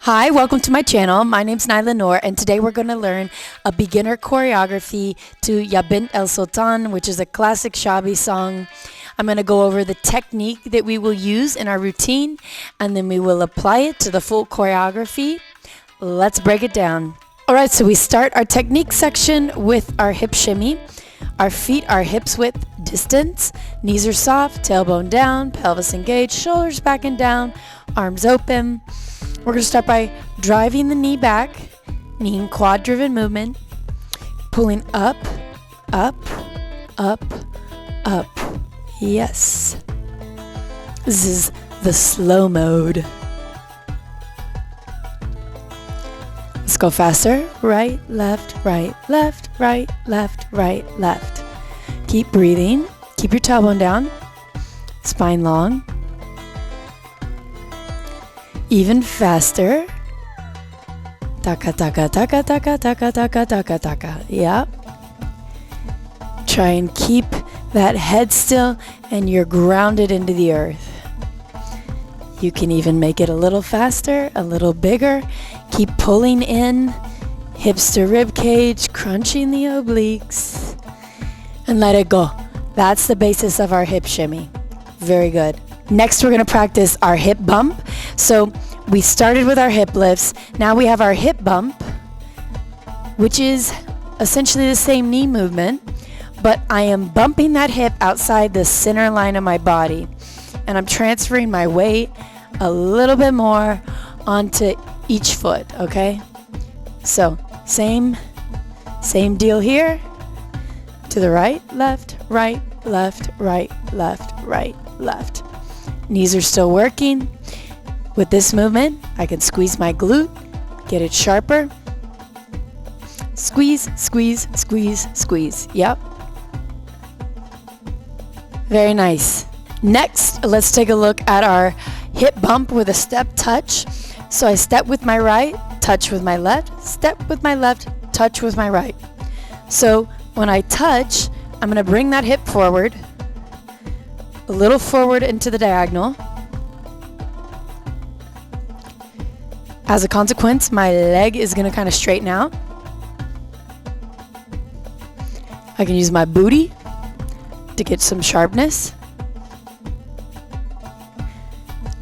Hi, welcome to my channel. My name's Nyla Noor, and today we're going to learn a beginner choreography to Ya Bint El Sultan, which is a classic shaabi song. I'm going to go over the technique that we will use in our routine, and then we will apply it to the full choreography. Let's break it down. Alright, so we start our technique section with our hip shimmy. Our feet are hips width distance, knees are soft, tailbone down, pelvis engaged, shoulders back and down, arms open. We're going to start by driving the knee back, knee and quad driven movement, pulling up, up, up, up. Yes. This is the slow mode. Let's go faster. Right, left, right, left, right, left, right, left. Keep breathing. Keep your tailbone down. Spine long. Even faster. Taka, taka, taka, taka, taka, taka, taka, taka. Yep. Try and keep that head still and you're grounded into the earth. You can even make it a little faster, a little bigger. Keep pulling in, hips to rib cage, crunching the obliques, and let it go. That's the basis of our hip shimmy. Very good. Next, we're going to practice our hip bump. So we started with our hip lifts. Now we have our hip bump, which is essentially the same knee movement, but I am bumping that hip outside the center line of my body, and I'm transferring my weight a little bit more onto each foot, okay? So same deal here. To the right, left, right, left, right, left, right, left. Knees are still working. With this movement, I can squeeze my glute, get it sharper. Squeeze, squeeze, squeeze, squeeze. Yep. Very nice. Next, let's take a look at our hip bump with a step touch. So I step with my right, touch with my left, step with my left, touch with my right. So when I touch, I'm going to bring that hip forward, a little forward into the diagonal. As a consequence, my leg is going to kind of straighten out. I can use my booty to get some sharpness.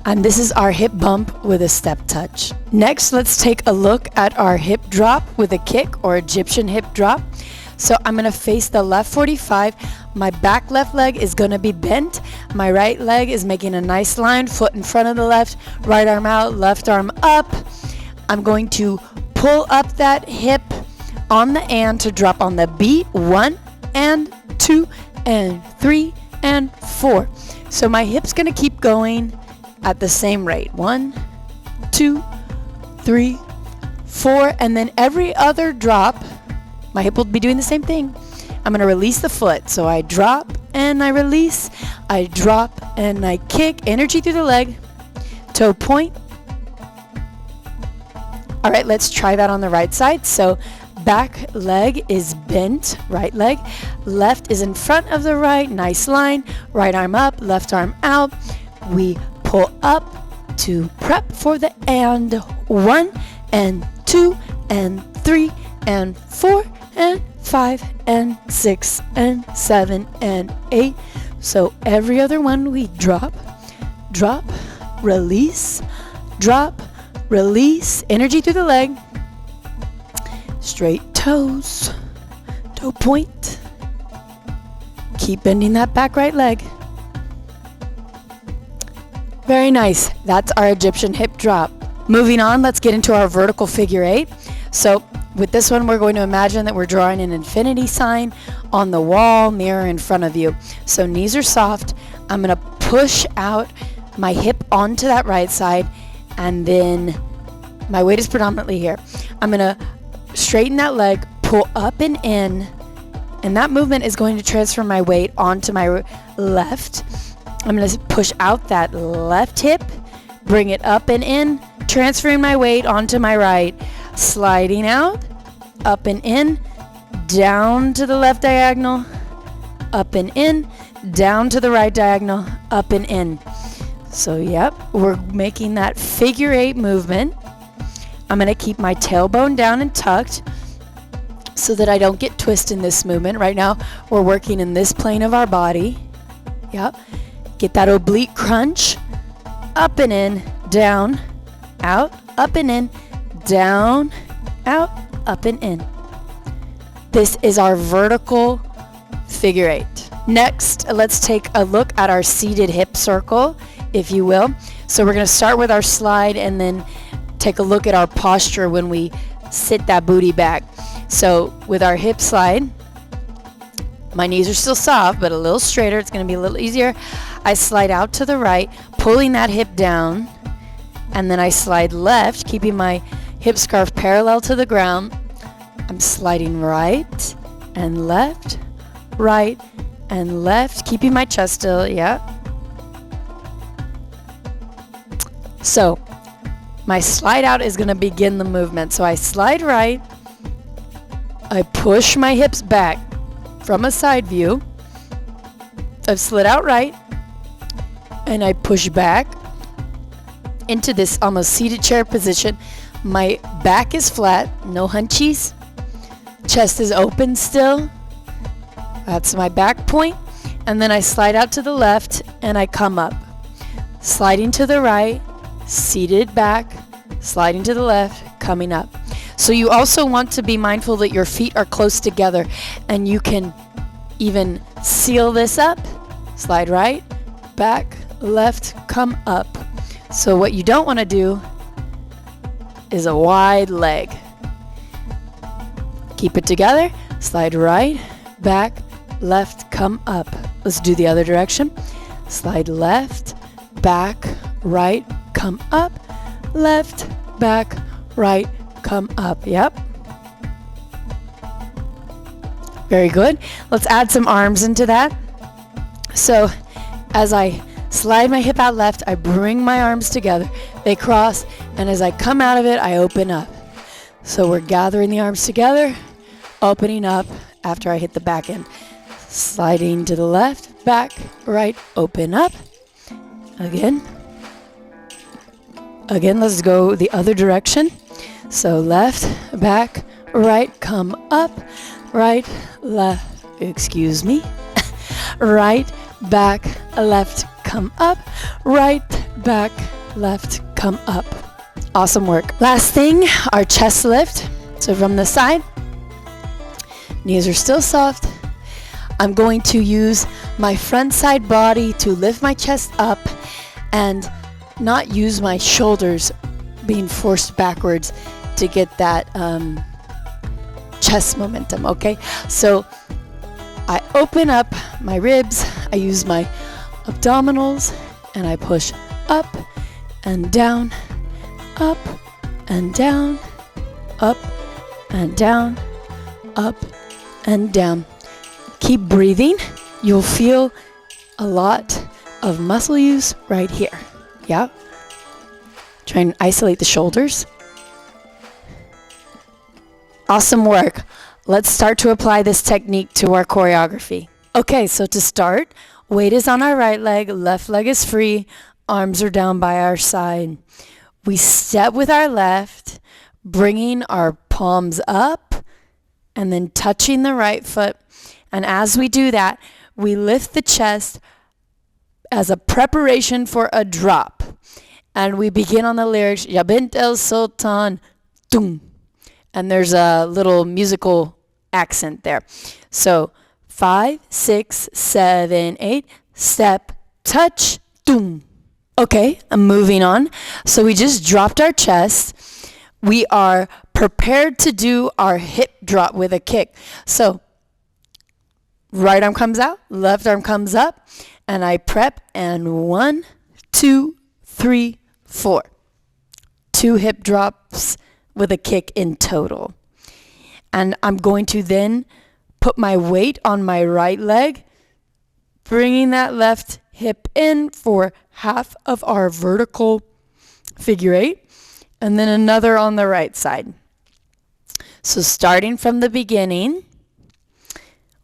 And this is our hip bump with a step touch. Next, let's take a look at our hip drop with a kick or Egyptian hip drop. So I'm going to face the left 45. My back left leg is going to be bent. My right leg is making a nice line, foot in front of the left, right arm out, left arm up. I'm going to pull up that hip on the and to drop on the beat. 1 and 2 and 3 and 4. So my hip's going to keep going at the same rate. 1, 2, 3, 4, and then every other drop, my hip will be doing the same thing. I'm going to release the foot. So I drop and I release. I drop and I kick. Energy through the leg. Toe point. All right, let's try that on the right side. So back leg is bent, right leg. Left is in front of the right. Nice line. Right arm up, left arm out. We pull up to prep for the and 1 and 2 and 3 and 4 and 5 and 6 and 7 and 8. So every other one we drop, drop, release, drop, release. Energy through the leg. Straight toes, toe point. Keep bending that back right leg. Very nice. That's our Egyptian hip drop. Moving on, let's get into our vertical figure 8. So with this one, we're going to imagine that we're drawing an infinity sign on the wall, mirror in front of you. So knees are soft. I'm going to push out my hip onto that right side, and then my weight is predominantly here. I'm going to straighten that leg, pull up and in, and that movement is going to transfer my weight onto my left. I'm going to push out that left hip, bring it up and in, transferring my weight onto my right, sliding out, up and in, down to the left diagonal, up and in, down to the right diagonal, up and in. So yep, we're making that figure 8 movement. I'm going to keep my tailbone down and tucked so that I don't get twisted in this movement. Right now, we're working in this plane of our body. Yep. Get that oblique crunch. Up and in, down, out, up and in, down, out, up and in. This is our vertical figure 8. Next, let's take a look at our seated hip circle, if you will. So we're going to start with our slide and then take a look at our posture when we sit that booty back. So with our hip slide, my knees are still soft, but a little straighter. It's going to be a little easier. I slide out to the right, pulling that hip down, and then I slide left, keeping my hip scarf parallel to the ground. I'm sliding right and left, right and left, keeping my chest still. Yeah. So my slide out is going to begin the movement. So I slide right, I push my hips back from a side view. I've slid out right, and I push back into this almost seated chair position. My back is flat, no hunchies. Chest is open still. That's my back point. And then I slide out to the left and I come up. Sliding to the right, seated back, sliding to the left, coming up. So you also want to be mindful that your feet are close together, and you can even seal this up. Slide right, back, left, come up. So what you don't want to do is a wide leg. Keep it together. Slide right, back, left, come up. Let's do the other direction. Slide left, back, right, come up. Left, back, right, come up. Yep. Very good. Let's add some arms into that. So as I slide my hip out left, I bring my arms together. They cross, and as I come out of it, I open up. So we're gathering the arms together, opening up after I hit the back end. Sliding to the left, back, right, open up. Again, let's go the other direction. So left, back, right, come up, right, left, excuse me, right, back, left, come up, right, back, left, come up. Awesome work. Last thing, our chest lift. So from the side, knees are still soft. I'm going to use my front side body to lift my chest up and not use my shoulders being forced backwards to get that chest momentum, okay? So I open up my ribs, I use my abdominals, and I push up and down, up and down, up and down, up and down. Keep breathing. You'll feel a lot of muscle use right here. Yeah. Try and isolate the shoulders. Awesome work. Let's start to apply this technique to our choreography. Okay, so to start, weight is on our right leg, left leg is free, arms are down by our side. We step with our left, bringing our palms up and then touching the right foot. And as we do that, we lift the chest as a preparation for a drop. And we begin on the lyrics, Ya bint el sultan, tum. And there's a little musical accent there. So 5, 6, 7, 8, step, touch, tum. Okay, I'm moving on. So we just dropped our chest. We are prepared to do our hip drop with a kick. So right arm comes out, left arm comes up, and I prep, and 1, 2, 3, 4. 2 hip drops with a kick in total. And I'm going to then put my weight on my right leg, bringing that left hip in for half of our vertical figure 8, and then another on the right side. So starting from the beginning,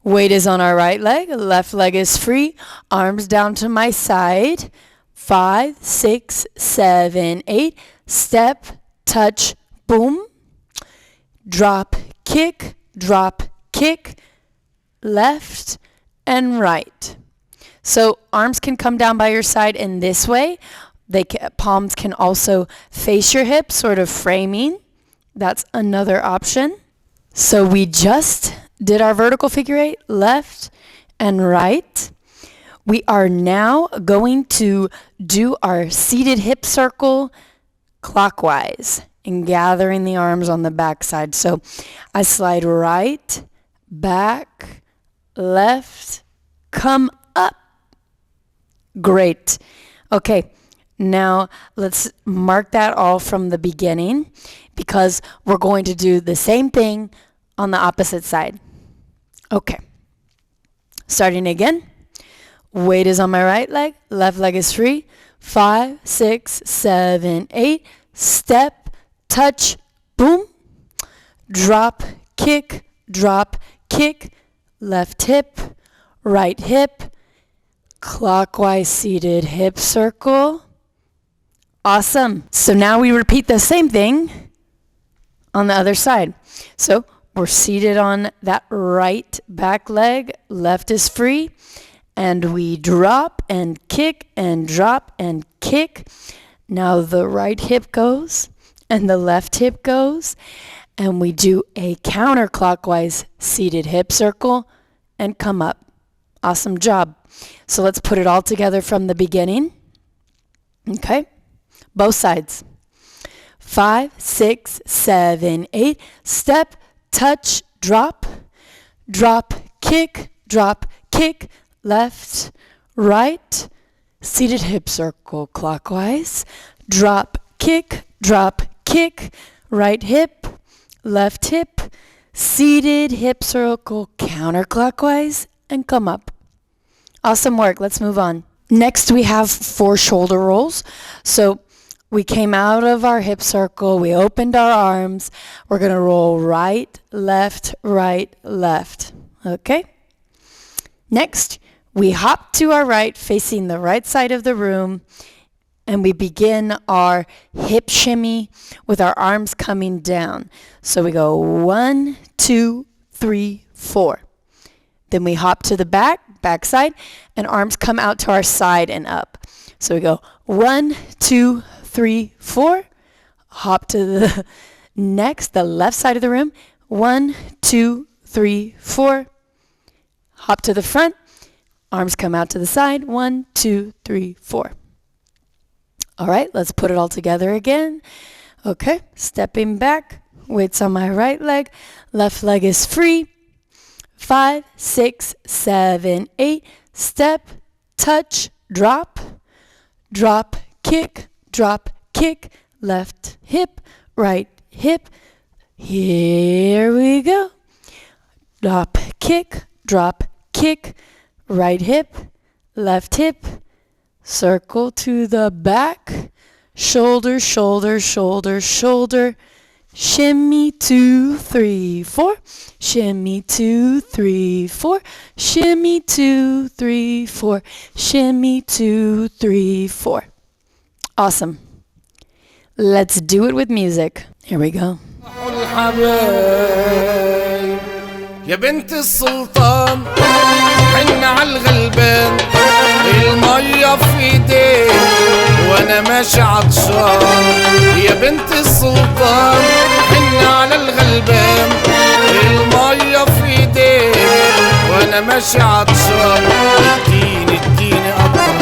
weight is on our right leg, left leg is free, arms down to my side, 5, 6, 7, 8, step, touch, boom, drop, kick, left and right. So arms can come down by your side in this way. Palms can also face your hips, sort of framing. That's another option. So we just did our vertical figure eight, left and right. We are now going to do our seated hip circle clockwise and gathering the arms on the back side. So I slide right, back, left, come up. Great. Okay, now let's mark that all from the beginning because we're going to do the same thing on the opposite side. Okay, starting again. Weight is on my right leg, left leg is free. 5, 6, 7, 8. Step, touch, boom. Drop, kick, left hip, right hip, clockwise seated hip circle. Awesome. So now we repeat the same thing on the other side. So we're seated on that right back leg, left is free, and we drop and kick and drop and kick. Now the right hip goes and the left hip goes, and we do a counterclockwise seated hip circle and come up. Awesome job. So let's put it all together from the beginning. Okay, both sides. 5, 6, 7, 8. Step, touch, drop, kick, left, right, seated hip circle clockwise, drop, kick, right hip, left hip, seated hip circle counterclockwise, and come up. Awesome work. Let's move on. Next, we have 4 shoulder rolls. So we came out of our hip circle. We opened our arms. We're going to roll right, left. Okay? Next, we hop to our right, facing the right side of the room, and we begin our hip shimmy with our arms coming down. So we go 1, 2, 3, 4. Then we hop to the back side, and arms come out to our side and up. So we go 1, 2, 3, 4. Hop to the the left side of the room. 1, 2, 3, 4. Hop to the front. Arms come out to the side. 1, 2, 3, 4. All right, let's put it all together again. Okay, stepping back. Weight's on my right leg. Left leg is free. 5, 6, 7, 8. Step, touch, drop, kick, left hip, right hip. Here we go. Drop, kick, right hip, left hip. Circle to the back. Shoulder. Shimmy 2, 3, 4. Shimmy 2, 3, 4. Shimmy 2, 3, 4. Shimmy 2, 3, 4. Awesome. Let's do it with music. Here we go. يا بنت السلطان حن عالغلبان المية في ايديك وانا ماشي عطشان يا بنت السلطان حن على الغلبان المية في ايديك وانا ماشي عطشان اديني قطر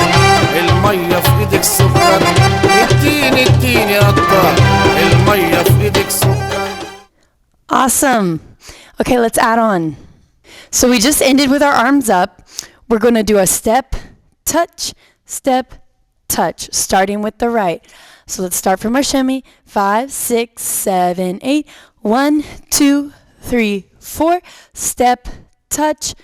المية في ايدك سكر اديني قطر المية في ايدك سكر. Awesome. Okay, let's add on. So we just ended with our arms up. We're going to do a step, touch, starting with the right. So let's start from our shimmy. 5, 6, 7, 8. 1, 2, 3, 4. Step, touch.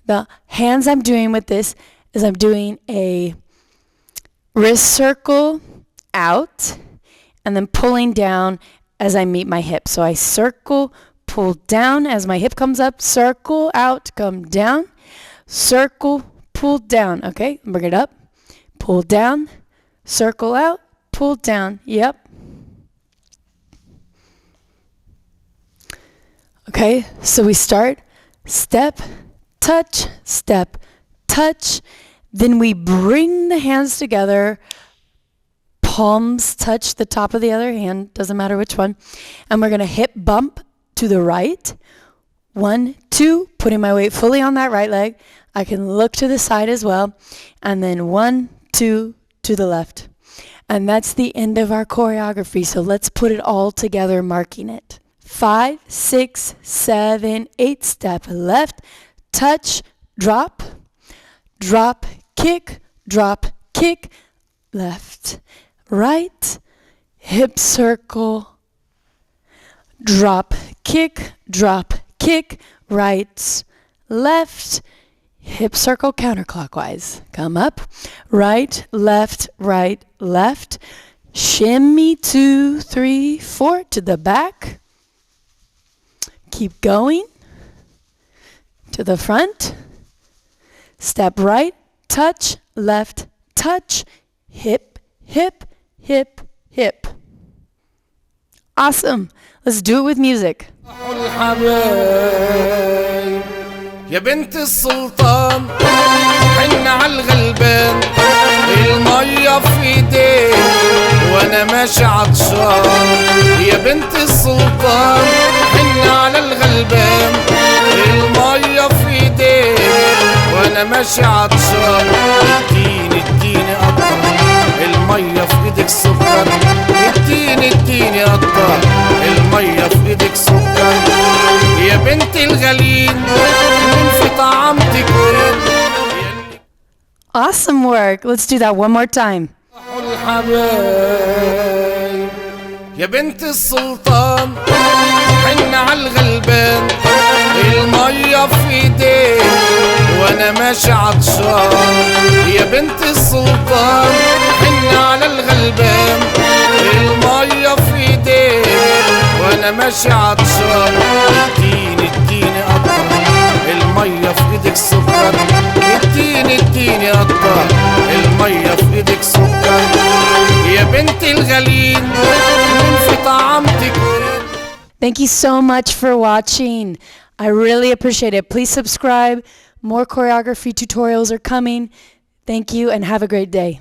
The hands I'm doing with this is I'm doing a wrist circle out and then pulling down as I meet my hip. So I circle, pull down as my hip comes up, circle out, come down, circle, pull down. Okay, bring it up, pull down, circle out, pull down. Yep. Okay, so we start step, touch, step, touch. Then we bring the hands together. Palms touch the top of the other hand, doesn't matter which one. And we're going to hip bump to the right. 1, 2, putting my weight fully on that right leg. I can look to the side as well. And then 1, 2, to the left. And that's the end of our choreography. So let's put it all together, marking it. 5, 6, 7, 8. Step left, touch, drop, drop, kick, drop, kick, left, right, hip circle, drop, kick, right, left, hip circle counterclockwise. Come up, right, left, shimmy 2, 3, 4 to the back. Keep going to the front. Step right, touch, left, touch, hip, hip, hip, hip. Awesome. Let's do it with music. يا بنت السلطان حن عالغلبان المية في ايديك وانا ماشي عطشان يا بنت السلطان حن على الغلبان المية في ايديك وانا ماشي عطشان اديني قطر المية في ايدك سكر اديني قطر المية في ايدك سكر يا بنت الغليل في طعمتك Awesome work. Let's do that one more time. الحبايب يا بنت السلطان حن عالغلبان المية في ايديك وانا ماشي عطشان يا بنت السلطان حن على الغلبان المية في ايديك وانا ماشي عطشان اديني قطر المية في ايدك سكر اديني قطر المية في ايدك سكر يا بنت الغليل في طعمتك. Thank you so much for watching. I really appreciate it. Please subscribe. More choreography tutorials are coming. Thank you and have a great day.